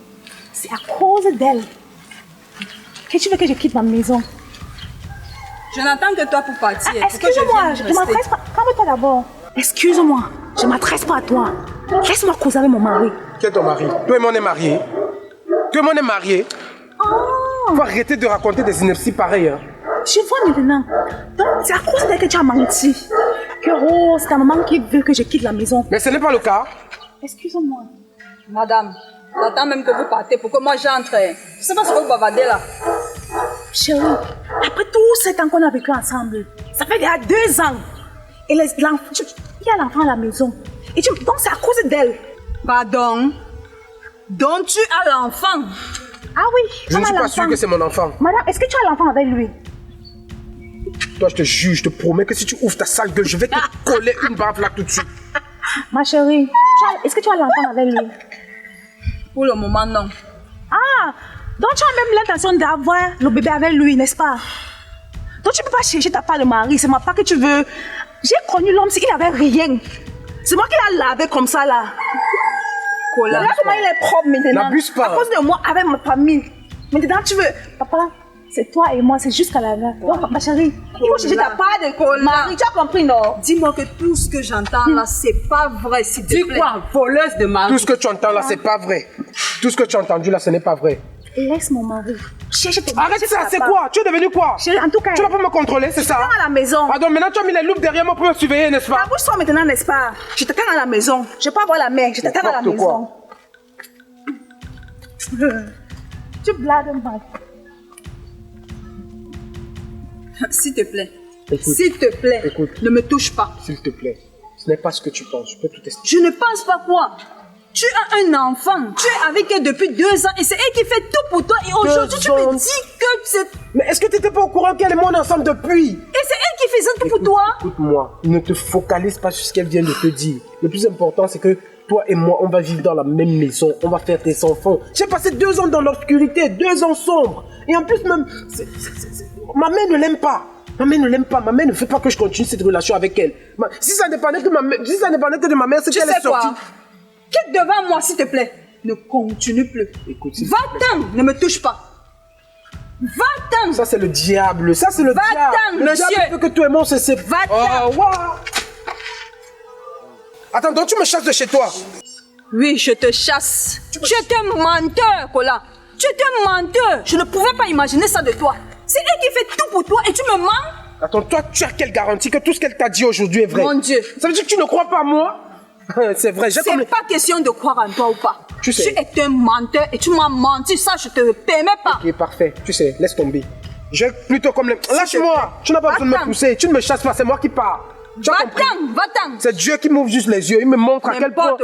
c'est à cause d'elle que tu veux que je quitte ma maison. Je n'attends que toi pour partir. pour que je Excuse-moi, vienne je ne rester. m'adresse pas. Calme-toi d'abord. Excuse-moi, je ne m'adresse pas à toi. Laisse-moi causer avec mon mari. Qui est ton mari? Toi et moi on est mariés. Toi et moi on est mariés. Faut arrêter de raconter des inepties pareilles. Hein. Je vois maintenant. Donc, c'est à cause d'elle que tu as menti. Que oh, c'est ta maman qui veut que je quitte la maison. Mais ce n'est pas le cas. Excuse-moi. Madame, j'attends même que vous partez pour que moi j'entre. Je sais pas ce que vous bavardez là. Chérie, après tout ce temps qu'on a vécu ensemble, ça fait déjà 2 ans. Et il y a l'enfant à la maison. Et donc c'est à cause d'elle. Pardon. Donc tu as l'enfant. Ah oui, Je on ne a suis pas l'enfant. sûr que c'est mon enfant. Madame, est-ce que tu as l'enfant avec lui? Toi, je te jure, je te promets que si tu ouvres ta sale gueule, je vais te coller une baffe là tout de suite. Ma chérie, est-ce que tu as l'enfant avec lui? Pour le moment, non. Ah, donc tu as même l'intention d'avoir le bébé avec lui, n'est-ce pas? Donc tu ne peux pas chercher ta part de mari, c'est ma part que tu veux. J'ai connu l'homme, il n'avait rien. C'est moi qui l'ai lavé comme ça là. Colin. Là comment il est propre maintenant. N'abuse pas. À cause de moi, avec ma famille. Maintenant tu veux, papa, c'est toi et moi, c'est jusqu'à la fin. Donc ma chérie, il faut chercher ta part de mari, tu as compris non? Dis-moi que tout ce que j'entends là, c'est pas vrai, s'il te Dis plaît. quoi? Voleuse de mari. Tout ce que tu entends là, c'est pas vrai. Tout ce que tu as entendu là, ce n'est pas vrai. Laisse mon mari. Cherche tes Arrête ça, c'est quoi? Tu es devenu quoi? Chérie, en tout cas, Tu vas pas me contrôler, c'est ça? à la maison. Ah donc maintenant tu as mis les loups derrière moi pour me surveiller, n'est-ce pas? Bouge-toi maintenant, n'est-ce pas? Je t'attends à la maison. Je peux avoir la mère, je t'attends à la N'importe maison. Tu blagues, mal. S'il te plaît. Écoute, S'il te plaît. écoute. Ne me touche pas. S'il te plaît. Ce n'est pas ce que tu penses. Je peux tout expliquer. Je ne pense pas quoi. Tu as un enfant. Tu es avec elle depuis 2 ans et c'est elle qui fait tout pour toi. Et aujourd'hui, tu me dis que c'est... Mais est-ce que tu n'étais pas au courant qu'elle et moi on est ensemble depuis? Et c'est elle qui faisait tout pour toi. Écoute-moi, ne te focalise pas sur ce qu'elle vient de te dire. Le plus important, c'est que toi et moi, on va vivre dans la même maison. On va faire des enfants. J'ai passé 2 ans dans l'obscurité, 2 ans sombres. Et en plus, même, ma mère ne l'aime pas. Ma mère ne l'aime pas. Ma mère ne veut pas que je continue cette relation avec elle. Si ça dépendait que de ma mère, c'est qu'elle est sortie. Quitte devant moi, s'il te plaît. Ne continue plus. Écoute, Va-t'en, ne me touche pas. Va-t'en. Ça, c'est le diable. Ça, c'est le diable. Va-t'en, Le monsieur. diable veut que toi et moi, on se sépare. Va-t'en. Oh, wow. Attends, donc tu me chasses de chez toi? Oui, je te chasse. Tu es un menteur, Kola. Tu es un menteur. Je ne pouvais pas imaginer ça de toi. C'est elle qui fait tout pour toi et tu me mens. Attends, toi, tu as quelle garantie que tout ce qu'elle t'a dit aujourd'hui est vrai? Mon Dieu. Ça veut dire que tu ne crois pas à moi? C'est vrai, j'ai comme... C'est pas question de croire en toi ou pas. Tu sais. Tu es un menteur et tu m'as menti. Ça, je te permets pas. Ok, parfait. Tu sais, laisse tomber. Je vais plutôt comme les... Lâche-moi. Tu n'as pas besoin de me pousser. Tu ne me chasses pas, c'est moi qui pars. Va-t'en, va-t'en. C'est Dieu qui m'ouvre juste les yeux. Il me montre à quel point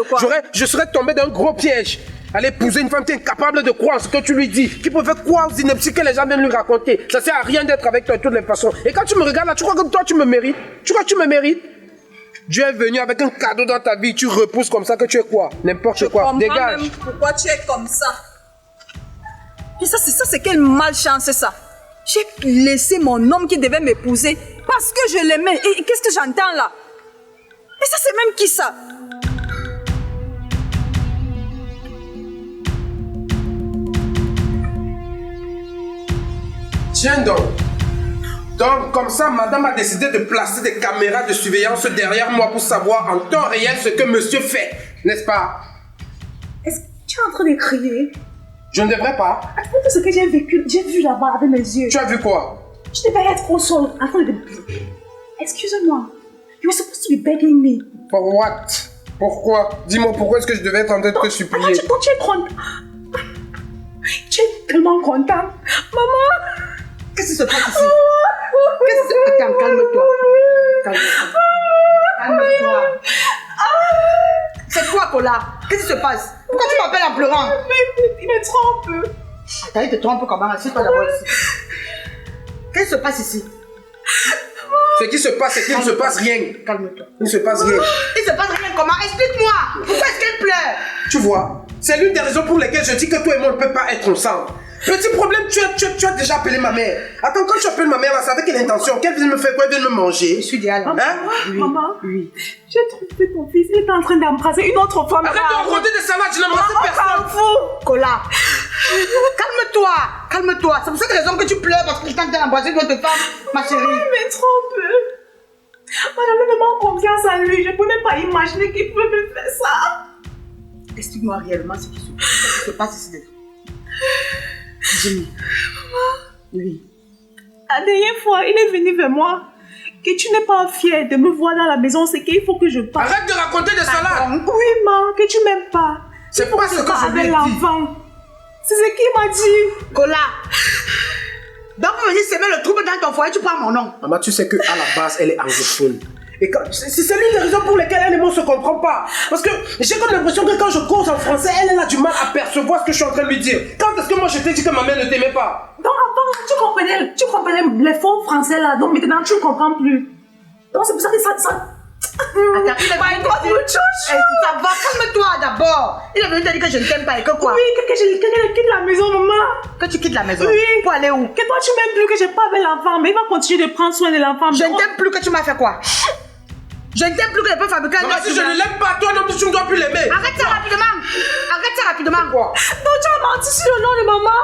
je serais tombé dans un gros piège. Aller épouser une femme qui est incapable de croire en ce que tu lui dis, qui pouvait croire aux inepties que les gens viennent lui raconter. Ça sert à rien d'être avec toi de toutes les façons. Et quand tu me regardes là, tu crois que toi tu me mérites? Tu crois que tu me mérites? Dieu est venu avec un cadeau dans ta vie, tu repousses comme ça que tu es quoi? N'importe quoi. Dégage. Même pourquoi tu es comme ça. Et ça, c'est quelle malchance, c'est ça. J'ai laissé mon homme qui devait m'épouser parce que je l'aimais. Et qu'est-ce que j'entends là? Et ça, c'est même qui ça? Tiens donc. Donc, comme ça, madame a décidé de placer des caméras de surveillance derrière moi pour savoir en temps réel ce que monsieur fait, n'est-ce pas? Est-ce que tu es en train de crier? Je ne devrais pas. Attends, tout ce que j'ai vécu, j'ai vu là-bas avec mes yeux. Tu as vu quoi? Je devais être au sol en train de... Excuse-moi. You were supposed to be begging me. For what? Pourquoi? Dis-moi pourquoi est-ce que je devais être en train de te supplier? Attends, tu es content. Tu es tellement content. Maman! Qu'est-ce qui se passe ici? Attends, calme-toi. Calme-toi. Calme-toi. C'est quoi, Kola? Qu'est-ce qui se passe? Pourquoi tu m'appelles en pleurant? Il me trompe. Attends, il te trompe comment? Assieds-toi d'abord ici. Qu'est-ce qui se passe ici? Ce qui se passe, c'est qu'il ne se passe rien. Calme-toi. Il ne se passe rien. Il se passe rien comment? Explique-moi. Pourquoi est-ce qu'elle pleure? Tu vois, c'est l'une des raisons pour lesquelles je dis que toi et moi on ne peut pas être ensemble. Petit problème, tu as déjà appelé ma mère. Attends, quand tu appelles ma mère, là, c'est avec quelle intention? Qu'elle vient me faire quoi? Elle vient me manger? Je suis Diana. Hein? Oui. Maman, Oui. j'ai trouvé ton fils. Il est en train d'embrasser une autre femme. Arrête de rôder des salades, je n'embrasse personne. Kola. Calme-toi. Calme-toi. C'est pour cette raison que tu pleures parce qu'il tente d'embrasser une autre femme, ma chérie. Il me trompe. Moi, j'avais vraiment confiance en lui. Je ne peux même pas imaginer qu'il pouvait me faire ça. Explique-moi réellement ce qui se passe ici. Dis-moi. Oui. La dernière fois, il est venu vers moi. Que tu n'es pas fière de me voir dans la maison, c'est qu'il faut que je parte. Arrête de raconter des salades. Oui, maman, que tu m'aimes pas. C'est pas ce que je lui ai dit. L'enfant. C'est ce qu'il m'a dit. Kola. Donc, pour venir semer le trouble dans ton foyer, tu prends mon nom. Maman, tu sais qu'à la base, elle est anglophone. Et c'est l'une des raisons pour lesquelles elle et moi on ne se comprend pas. Parce que j'ai comme l'impression que quand je cause en français, elle a du mal à percevoir ce que je suis en train de lui dire. Quand est-ce que moi je t'ai dit que ma mère ne t'aimait pas? Donc avant, tu comprenais les faux français là, donc maintenant tu ne comprends plus. Donc c'est pour ça que ça... Attends, il est venu te dire... Ça va, calme-toi d'abord. Il est venu te dire que je ne t'aime pas et que quoi? Oui, que je quitte la maison, maman. Que tu quittes la maison? Oui. Pour aller où? Que toi tu m'aimes plus, que j'ai pas avec l'enfant, mais il va continuer de prendre soin de l'enfant. Je ne t'aime plus, que tu m'as fait quoi? Je ne t'aime plus, que je peux fabriquer un... Maman, si je ne l'aime pas, toi non plus tu ne dois plus l'aimer. Arrête ça rapidement. Arrête ça rapidement. Quoi? Donc tu as menti sur le nom de maman.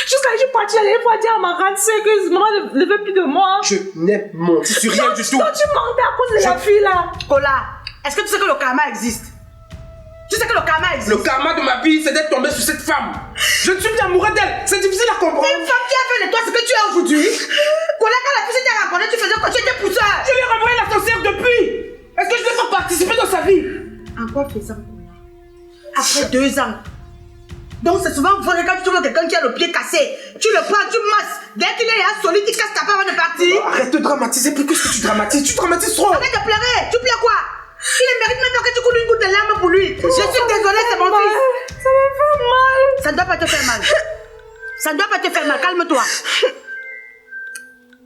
Jusqu'à je suis partie la dernière fois dire à ma grande sœur que maman ne veut plus de moi. Je n'ai menti sur rien du tout. Donc tu mentais à cause de la fille là. Kola, est-ce que tu sais que le karma existe? Tu sais que le karma existe? Le karma de ma vie, c'est d'être tombé sur cette femme. Je ne suis plus amoureux d'elle. C'est difficile à comprendre. Une femme qui a fait de toi ce que tu es aujourd'hui. Kola, quand la fille s'était rencontrée, tu faisais quoi? Tu étais pousseur. Je lui ai renvoyé l'ascenseur depuis. Est-ce que je n'ai pas participé dans sa vie? En quoi faisant, Kola? Après 2 ans. Donc c'est souvent vrai quand tu trouves quelqu'un qui a le pied cassé. Tu le prends, tu masses. Dès qu'il est là, solide, tu casses ta part avant de partir. Arrête de dramatiser, pourquoi est-ce que tu dramatises? Tu dramatises trop. Arrête de pleurer. Tu pleures quoi? Il ne mérite même pas que tu coules une goutte de larmes pour lui. Je suis désolée, c'est mon fils. Ça me fait mal. Ça ne doit pas te faire mal. Ça ne doit pas te faire mal. Calme-toi.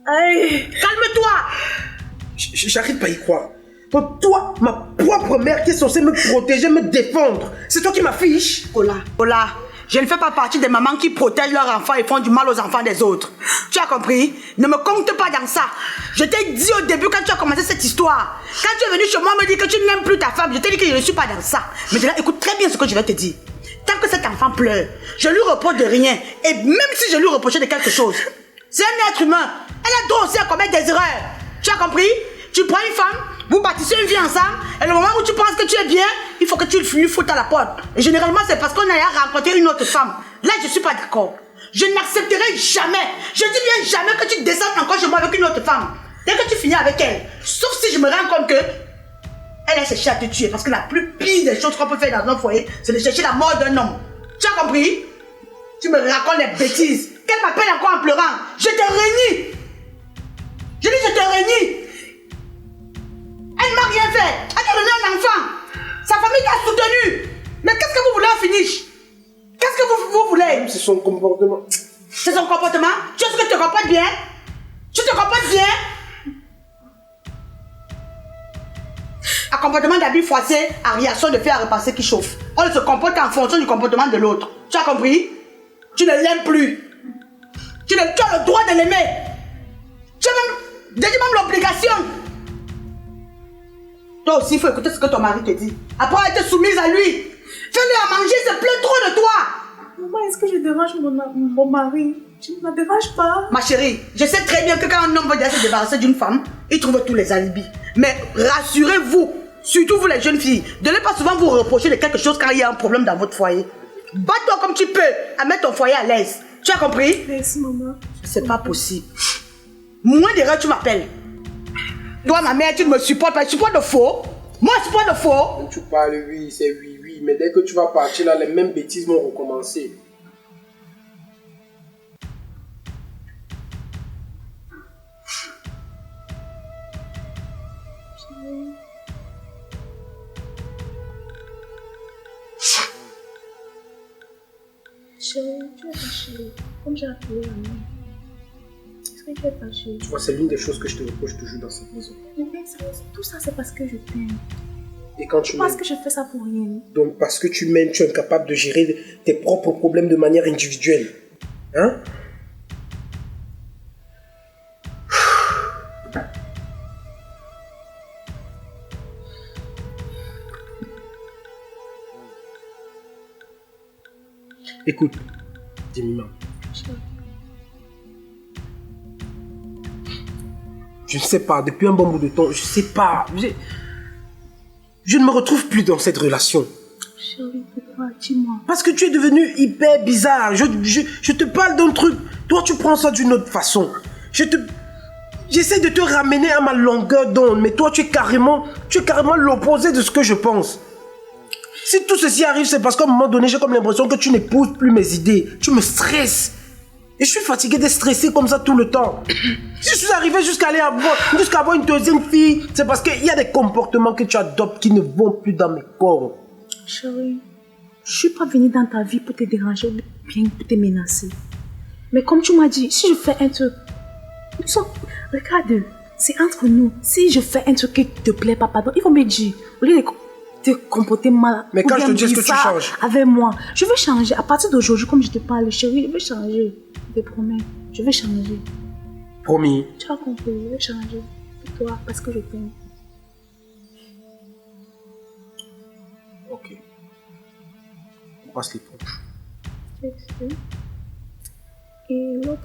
Aïe. Calme-toi. J'arrive pas à y croire. Donc toi, ma propre mère qui est censée me protéger, me défendre, c'est toi qui m'affiches. Ola, je ne fais pas partie des mamans qui protègent leurs enfants et font du mal aux enfants des autres. Tu as compris? Ne me compte pas dans ça. Je t'ai dit au début quand tu as commencé cette histoire. Quand tu es venu chez moi me dire que tu n'aimes plus ta femme, je t'ai dit que je ne suis pas dans ça. Maintenant, écoute très bien ce que je vais te dire. Tant que cet enfant pleure, je lui reproche de rien. Et même si je lui reprochais de quelque chose, c'est un être humain. Elle a droit aussi à commettre des erreurs. Tu as compris? Tu prends une femme, vous bâtissez une vie ensemble, et le moment où tu penses que tu es bien, il faut que tu lui foutes à la porte. Et généralement, c'est parce qu'on a rencontré une autre femme. Là, je ne suis pas d'accord. Je n'accepterai jamais, je dis bien jamais que tu descendes encore chez moi avec une autre femme. Dès que tu finis avec elle, sauf si je me rends compte que elle a cherché à te tuer. Parce que la plus pire des choses qu'on peut faire dans un foyer, c'est de chercher la mort d'un homme. Tu as compris? Tu me racontes des bêtises. Qu'elle m'appelle encore en pleurant. Je te renie. Je dis je te renie. Elle ne m'a rien fait. Elle t'a donné un enfant. Sa famille t'a soutenu. Mais qu'est-ce que vous voulez en finish? Qu'est-ce que vous voulez? C'est son comportement. C'est son comportement? Tu sais que tu te comportes bien? Tu te comportes bien? Un comportement d'habit froissé en réaction de fer à repasser qui chauffe. On se comporte en fonction du comportement de l'autre. Tu as compris? Tu ne l'aimes plus. Tu as le droit de l'aimer. Tu as même l'obligation. Toi aussi, il faut écouter ce que ton mari te dit. Après être soumise à lui. Fais-le à manger, c'est plein trop de toi. Maman, est-ce que je dérange mon mari? Tu ne me déranges pas? Ma chérie, je sais très bien que quand un homme veut déjà se débarrasser d'une femme, il trouve tous les alibis. Mais rassurez-vous, surtout vous les jeunes filles, ne devez pas souvent vous reprocher de quelque chose quand il y a un problème dans votre foyer. Bats-toi comme tu peux à mettre ton foyer à l'aise. Tu as compris? Merci, maman. C'est pas possible. Moins d'erreurs, tu m'appelles. Toi, ma mère, tu ne me supportes pas. Tu supportes de faux. Moi, je supporte de faux. Quand tu parles, oui, c'est oui, oui. Mais dès que tu vas partir, là, les mêmes bêtises vont recommencer. Chérie, tu es fâchée. Comme j'ai appelé la main. Est-ce que tu es fâchée? Tu vois, c'est l'une des choses que je te reproche toujours dans cette maison. Mais tout ça, c'est parce que je t'aime. Et quand tu Parce m'aimes, que je fais ça pour rien. donc parce que tu m'aimes, tu es incapable de gérer tes propres problèmes de manière individuelle. Hein? Écoute, dis-moi. Je ne sais pas, depuis un bon bout de temps, je ne sais pas. Je ne me retrouve plus dans cette relation. Chérie, pourquoi? Dis-moi. Parce que tu es devenu hyper bizarre. Je te parle d'un truc. Toi, tu prends ça d'une autre façon. J'essaie de te ramener à ma longueur d'onde, mais toi, tu es carrément l'opposé de ce que je pense. Si tout ceci arrive, c'est parce qu'à un moment donné, j'ai comme l'impression que tu n'épouses plus mes idées. Tu me stresses. Et je suis fatigué d'être stressé comme ça tout le temps. Si je suis arrivé jusqu'à avoir une deuxième fille, c'est parce qu'il y a des comportements que tu adoptes qui ne vont plus dans mes corps. Chérie, je ne suis pas venue dans ta vie pour te déranger ou bien pour te menacer. Mais comme tu m'as dit, si je fais un truc... Regarde, c'est entre nous. Si je fais un truc qui ne te plaît pas, pardon, il faut me dire. Au lieu de te comporter mal. Mais quand je te dis, est-ce que tu changes? Avec moi. Je vais changer. À partir d'aujourd'hui, comme je te parle, chérie, je vais changer. Je te promets. Je vais changer. Promis. Tu as compris, je vais changer. Pour toi, parce que je t'aime. Ok. On passe l'éponge. Et l'autre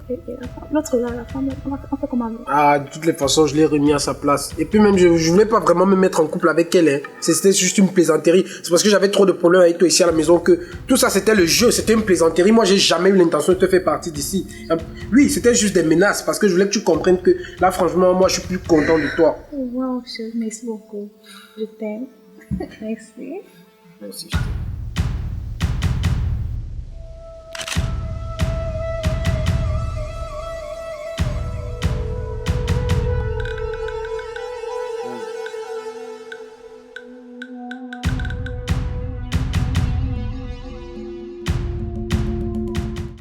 là, la femme, on fait comment? Ah, de toutes les façons, je l'ai remis à sa place. Et puis même, je voulais pas vraiment me mettre en couple avec elle. Hein. C'était juste une plaisanterie. C'est parce que j'avais trop de problèmes avec toi ici à la maison que tout ça, c'était le jeu. C'était une plaisanterie. Moi, j'ai jamais eu l'intention de te faire partie d'ici. Oui, c'était juste des menaces parce que je voulais que tu comprennes que là, franchement, moi, je suis plus content de toi. Wow, chérie, merci beaucoup. Je t'aime. Merci. Merci, je t'aime.